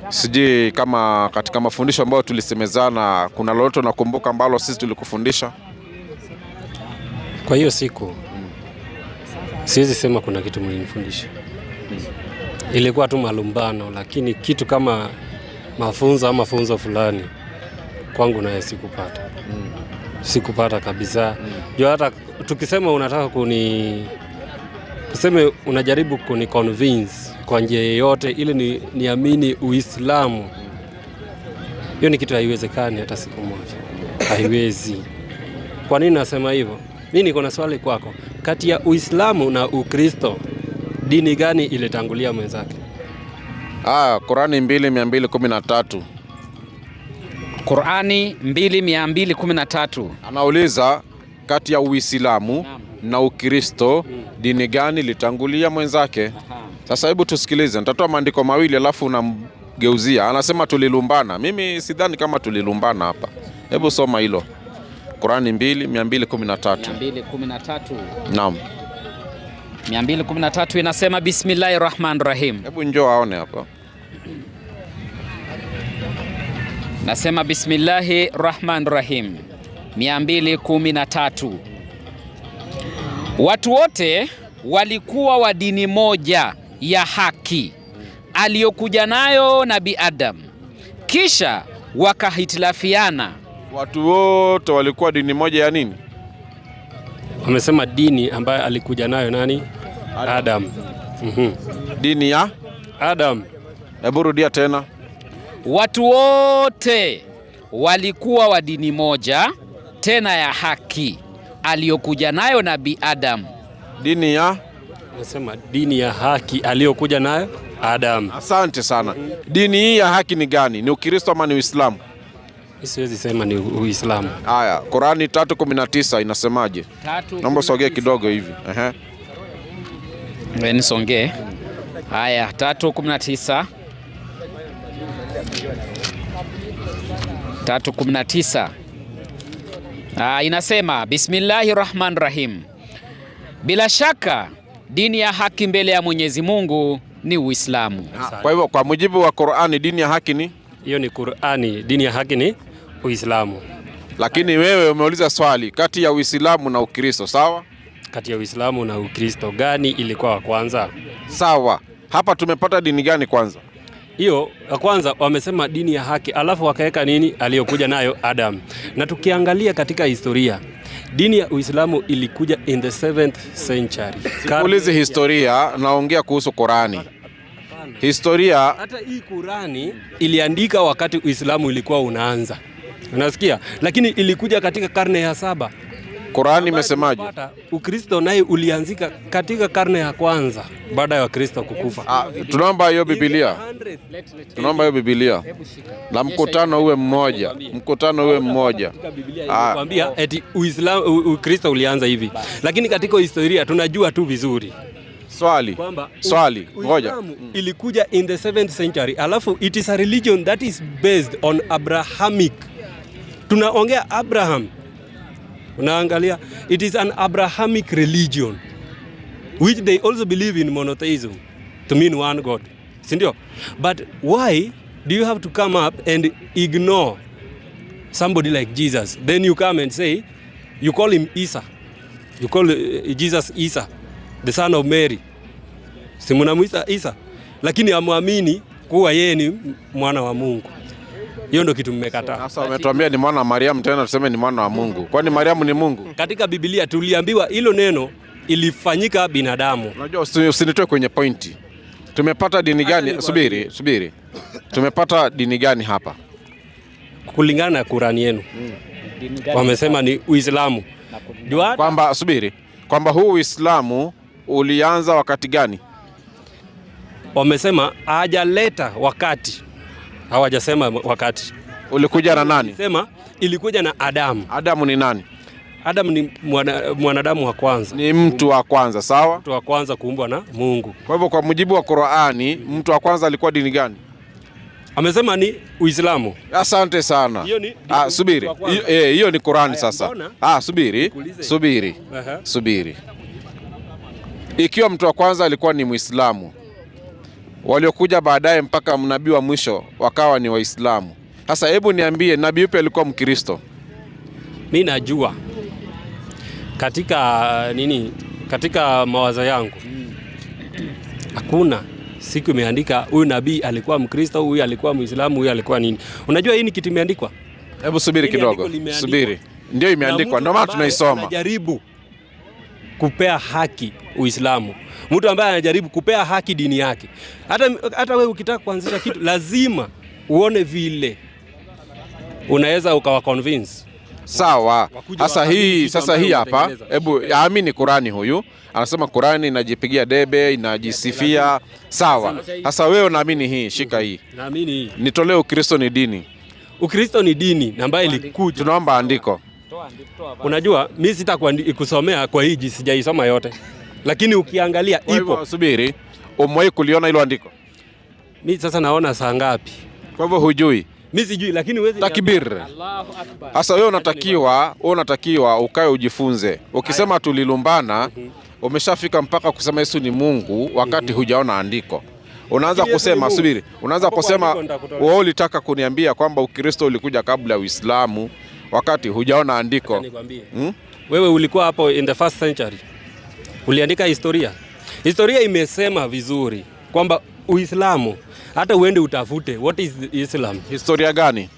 Speaker 3: Sijui kama katika mafundisho ambayo tulisemezana kuna lolote unakumbuka ambalo sisi tulikufundisha?
Speaker 5: Kwa hiyo siku siwezi sema kuna kitu mlinifundisha. Ilikuwa tu malumbano, lakini kitu kama mafunzo ama funzo fulani kwangu naye sikupata. Sikupata kabisa. Jua hata tukisema unataka tuseme unajaribu kuniconvince kwa njia yoyote ili niamini Uislamu, hiyo ni kitu haiwezekani hata siku moja. Haiwezi. Kwa nini nasema hivyo? Mimi niko na swali kwako. Kati ya Uislamu na Ukristo, dini gani ilitangulia mwenzake?
Speaker 3: Qurani 2:213.
Speaker 6: Qurani 2:213.
Speaker 3: Anauliza kati ya Uislamu na Ukristo, dini gani litangulia mwenzake? Sasa hebu tusikilize, nitatoa maandiko mawili alafu unamgeuzia. Anasema tulilumbana. Mimi sidhani kama tulilumbana hapa. Hebu soma hilo. Qurani 2:213.
Speaker 6: 2:13.
Speaker 3: Naam.
Speaker 6: 2:13 inasema Bismillahirrahmanirrahim.
Speaker 3: Hebu njoo aone hapa.
Speaker 6: Nasema Bismillahirrahmanirrahim. 213. Watu wote walikuwa wa dini moja ya haki aliyokuja nayo Nabii Adam, kisha wakahitilafiana.
Speaker 3: Watu wote walikuwa dini moja ya nini?
Speaker 5: Wamesema dini ambayo alikuja nayo nani? Adam.
Speaker 3: Dini ya
Speaker 5: Adam.
Speaker 3: Hebu rudia tena.
Speaker 6: Watu wote walikuwa wa dini moja tena ya haki aliyokuja nayo Nabii Adam.
Speaker 3: Dini ya?
Speaker 5: Nasema dini ya haki aliyokuja nayo Adam.
Speaker 3: Asante sana. Dini hii ya haki ni gani? Ni Ukristo ama ni Uislamu?
Speaker 5: Siwezi sema ni Uislamu.
Speaker 3: Haya, Qurani 3:19 inasemaje? Naomba sogea kidogo hivi.
Speaker 6: Nisongee. Haya, 3:19. 3:19. Inasema Bismillahirrahmanirrahim. Bila shaka dini ya haki mbele ya Mwenyezi Mungu ni Uislamu.
Speaker 3: Kwa hivyo kwa mujibu wa Qur'ani dini ya haki ni?
Speaker 5: Hiyo ni Qur'ani, dini ya haki ni Uislamu.
Speaker 3: Lakini wewe umeuliza swali kati ya Uislamu na Ukristo, sawa?
Speaker 5: Kati ya Uislamu na Ukristo gani ilikuwa wa kwanza?
Speaker 3: Sawa. Hapa tumepata dini gani kwanza?
Speaker 5: Hiyo ya kwanza wamesema dini ya haki, alafu wakaweka nini aliyokuja nayo Adam. Na tukiangalia katika historia, dini ya Uislamu ilikuja in the 7th century.
Speaker 3: Sikuulizi historia, naongea kuhusu Qurani. Historia.
Speaker 5: Hata hii Qurani iliandika wakati Uislamu ilikuwa unaanza. Unasikia? Lakini ilikuja katika karne ya 7.
Speaker 3: Qurani imesemaje?
Speaker 5: Ukristo naye ulianzika katika karne ya kwanza baada ya Wakristo kukufa.
Speaker 3: Tunaomba hiyo Biblia. Tunaomba hiyo Biblia. Na mkutano uwe mmoja. Mkutano uwe mmoja.
Speaker 5: Nakwambia eti Ukristo ulianza hivi. Lakini katika historia tunajua tu vizuri.
Speaker 3: Swali, ngoja.
Speaker 5: Ilikuja in the 7th century, alafu it is a religion that is based on Abrahamic. Tunaongea Abraham. Unaangalia, it is an Abrahamic religion which they also believe in monotheism, to mean one God. Sindio? But why do you have to come up and ignore somebody like Jesus? Then you come and say, you call him Isa. You call Jesus Isa, the son of Mary. Si mnamuita Isa, lakini amwamini kuwa yeye ni mwana wa Mungu. Hiyo ndio kitu mmekataa.
Speaker 3: Sasa umetuambia ni mwana wa Mariamu, tena tuseme ni mwana wa Mungu. Kwani Mariamu ni Mungu?
Speaker 5: Katika Biblia tuliambiwa hilo neno ilifanyika binadamu.
Speaker 3: Unajua, usinitoe kwenye pointi. Tumepata dini gani? Subiri. Tumepata dini gani hapa?
Speaker 5: Kulingana na Qurani yenu. Wamesema ni Uislamu.
Speaker 3: Kwamba huu Uislamu ulianza wakati gani?
Speaker 5: Wamesema hajaleta wakati. Hawajasema wakati.
Speaker 3: Ulikuja na nani?
Speaker 5: Sema ilikuja na Adamu.
Speaker 3: Adamu ni nani?
Speaker 5: Adamu ni mwanadamu wa kwanza.
Speaker 3: Ni mtu wa kwanza, sawa?
Speaker 5: Mtu wa kwanza kuumbwa na Mungu.
Speaker 3: Kwa hivyo kwa mujibu wa Qur'ani, mtu wa kwanza alikuwa dini gani?
Speaker 5: Amesema ni Uislamu.
Speaker 3: Asante sana. Subiri. Hiyo ni Qur'ani sasa. Subiri. Ikiwa mtu wa kwanza alikuwa ni Muislamu, waliokuja baadaye mpaka mnabii wa mwisho wakawa ni Waislamu. Sasa hebu niambie, nabii yupi alikuwa Mkristo?
Speaker 5: Mimi najua katika mawazo yangu hakuna siku imeandika huyu nabii alikuwa Mkristo, huyu alikuwa Muislamu, huyu alikuwa nini. Unajua hii ni kitu imeandikwa?
Speaker 3: Hebu subiri kidogo. Subiri. Ndio imeandikwa, ndio maana tunaisoma.
Speaker 5: Anajaribu kupea haki Uislamu. Mtu ambaye anajaribu kupea haki dini yake. Hata wewe ukitaka kuanzisha kitu lazima uone vile unaweza ukawa convince.
Speaker 3: Sawa. Sasa hii hapa, hebu aamini Qurani huyu. Anasema Qurani inajipigia debe, inajisifia. Sawa. Sasa wewe unaamini hii, shika hii.
Speaker 5: Naamini hii.
Speaker 3: Nitolee Ukristo ni dini.
Speaker 5: Ukristo ni dini ambayo ilikuja.
Speaker 3: Tunaomba andiko.
Speaker 5: Unajua mimi sitakusomea kwa hii, sijaisoma yote. Lakini ukiangalia ipo.
Speaker 3: Subiri. Umewahi kuliona hilo andiko?
Speaker 5: Mimi sasa naona saa ngapi?
Speaker 3: Kwa hivyo hujui.
Speaker 5: Mimi sijui, lakini wewe
Speaker 3: takbir. Allahu Akbar. Sasa wewe unatakiwa ukae ujifunze. Ukisema tulilumbana, umeshafika mpaka kusema Yesu ni Mungu wakati hujaona andiko. Unaanza kusema subiri. Unaanza kusema wewe ulitaka kuniambia kwamba Ukristo ulikuja kabla ya Uislamu wakati hujaona andiko.
Speaker 5: Wewe ulikuwa hapo in the 1st century. Uliandika historia. Historia imesema vizuri kwamba Uislamu, hata uende utafute what is Islam.
Speaker 3: Historia gani?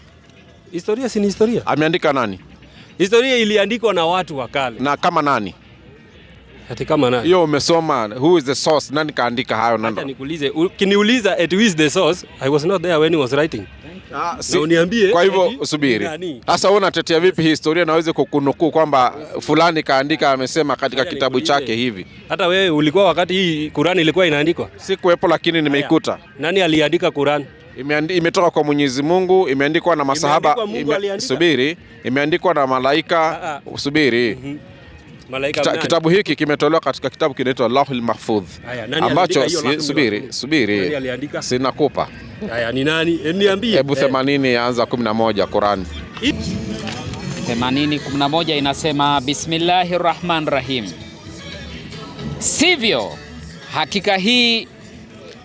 Speaker 5: Historia si ni historia.
Speaker 3: Ameandika nani?
Speaker 5: Historia iliandikwa na watu wa kale.
Speaker 3: Na kama nani?
Speaker 5: Hata kama nani?
Speaker 3: Hiyo umesoma, who is the source? Nani kaandika hayo nando?
Speaker 5: Hata nikuulize, ukiniuliza who is the source, I was not there when he was writing.
Speaker 3: Na uniambie. Kwa hivyo usubiri. Sasa wewe unatetea vipi historia na uweze kukunukuu kwamba fulani kaandika amesema katika kitabu chake hivi?
Speaker 5: Hata wewe ulikuwa wakati hii Qur'an ilikuwa inaandikwa?
Speaker 3: Sikuwepo, lakini nimeikuta.
Speaker 5: Nani aliandika Qur'an?
Speaker 3: Imetoka kwa Mwenyezi Mungu, imeandikwa na masahaba. Subiri, imeandikwa na malaika. Subiri. Kitabu hiki kimetolewa katika kitabu kinaitwa Lauhul Mahfudh, ambacho subiri sinakupa.
Speaker 5: Haya, ni nani? Niambie.
Speaker 3: Hebu 80 anza 11 Qur'an.
Speaker 6: 80:11 inasema Bismillahirrahmanirrahim. Sivyo,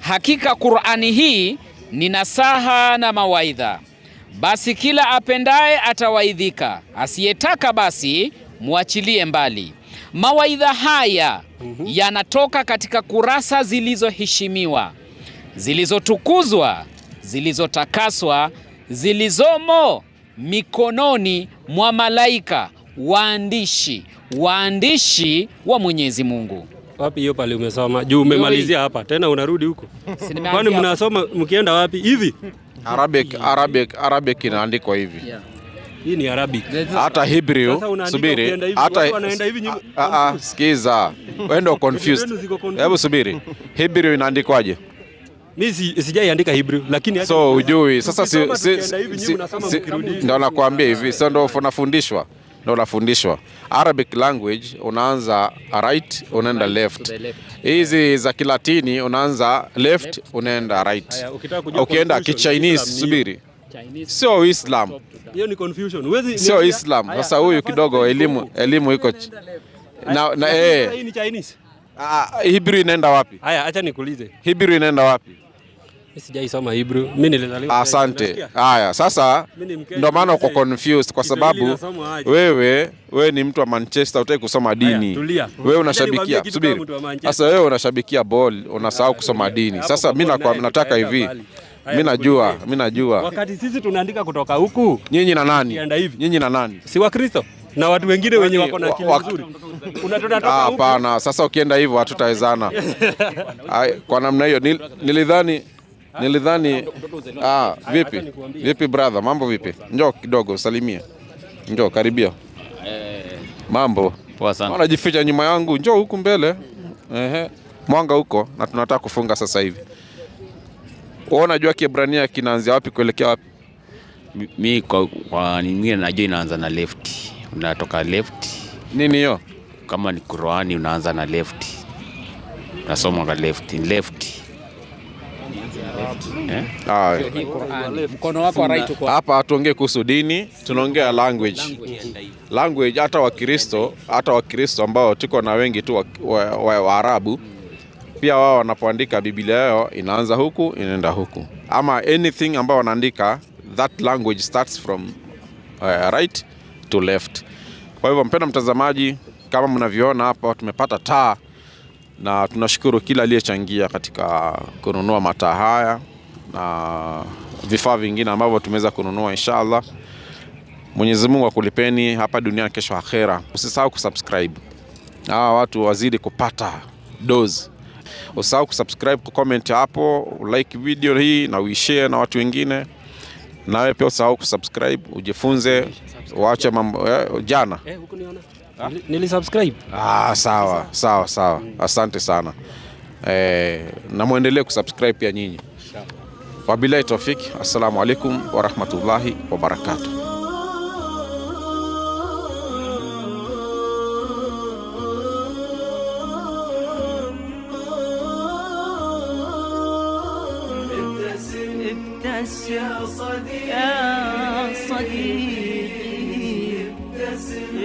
Speaker 6: hakika Qur'ani hii ni nasaha na mawaidha. Basi kila apendaye atawaidhika, asiyetaka basi muachilie mbali. Mawaidha haya yanatoka katika kurasa zilizoheshimiwa, zilizotukuzwa, zilizotakaswa, zilizomo mikononi mwa malaika waandishi wa Mwenyezi Mungu.
Speaker 5: Wapi hiyo pale umesoma? Juu umemalizia hapa. Tena unarudi huko. Kwani mnasoma mkienda wapi? Hivi?
Speaker 3: Arabic inaandikwa hivi.
Speaker 5: Hii ni Arabic.
Speaker 3: Hata Hebrew, subiri. Hata sikiza. Wewe confused. Hebu subiri. Hebrew inaandikwaje?
Speaker 5: Mimi sijaiandika Hebrew, lakini
Speaker 3: so hujui. Sasa ndio nakwambia hivi. Sasa ndio unafundishwa. ndio unafundishwa. Arabic language unaanza right unaenda left. Hizi za Kilatini unaanza left unaenda right. Ukienda Kichinese subiri. Sio Islam.
Speaker 5: Hiyo ni confusion.
Speaker 3: Sio Islam. Sasa huyu kidogo elimu iko na
Speaker 5: hii ni Chinese.
Speaker 3: Hebrew inaenda wapi?
Speaker 5: Haya, acha nikuulize.
Speaker 3: Hebrew inaenda wapi?
Speaker 5: Sijaisoma Hebrew. Mimi nilizaliwa.
Speaker 3: Asante. Haya, sasa ndio maana uko confused kwa sababu wewe ni mtu wa Manchester, utaki kusoma dini. Wewe unashabikia. Subiri. Sasa wewe unashabikia ball, unasahau kusoma dini. Sasa mimi nataka hivi. Mimi najua.
Speaker 5: Wakati sisi tunaandika kutoka huku.
Speaker 3: Nyinyi na nani? Nyinyi na nani?
Speaker 5: Si wa Kristo na watu wengine wenye wako na akili nzuri. Unatoka huku.
Speaker 3: Hapana, sasa ukienda hivyo hatutawezana. Kwa namna hiyo nilidhani vipi brother, mambo vipi? Njoo kidogo usalimie. Njoo karibia. Mambo
Speaker 9: poa sana.
Speaker 3: Unajificha nyuma yangu, njoo huku mbele. Mwanga huko na tunataka kufunga sasa hivi. Wewe unajua Kiebrania kinaanzia wapi kuelekea wapi?
Speaker 9: Mimi kwa nyingine najua inaanza na left. Unatoka left.
Speaker 3: Nini hiyo?
Speaker 9: Kama ni Qur'ani unaanza na left. Unasoma kwa left.
Speaker 6: Mkono wako wa right uko
Speaker 3: hapa. Hatuongee kuhusu dini, tunaongea language. Hata Wakristo ambao tuko na wengi tu wa Arabu pia wao wanapoandika Biblia yao inaanza huku inaenda huku, ama anything ambao wanaandika, that language starts from right to left. Kwa hivyo mpendwa mtazamaji, kama mnavyoona hapa tumepata taa, na tunashukuru kila aliyechangia katika kununua mataa haya na vifaa vingine ambavyo tumeweza kununua. Inshallah Mwenyezi Mungu akulipeni hapa duniani, kesho akhera. Usisahau kusubscribe, hawa watu wazidi kupata dose. Usisahau kusubscribe, kucomment hapo, like video hii na uishare na watu wengine. Na wewe pia usisahau kusubscribe, ujifunze, waache mambo jana.
Speaker 5: Huko niona. Nilisubscribe.
Speaker 3: Sawa. Asante sana. Na muendelee kusubscribe pia nyinyi. Wabillahi tawfik. Assalamu alaikum wa rahmatullahi wa barakatuh.
Speaker 10: يا صديقي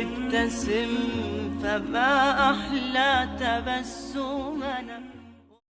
Speaker 10: ابتسم فما أحلى تبسما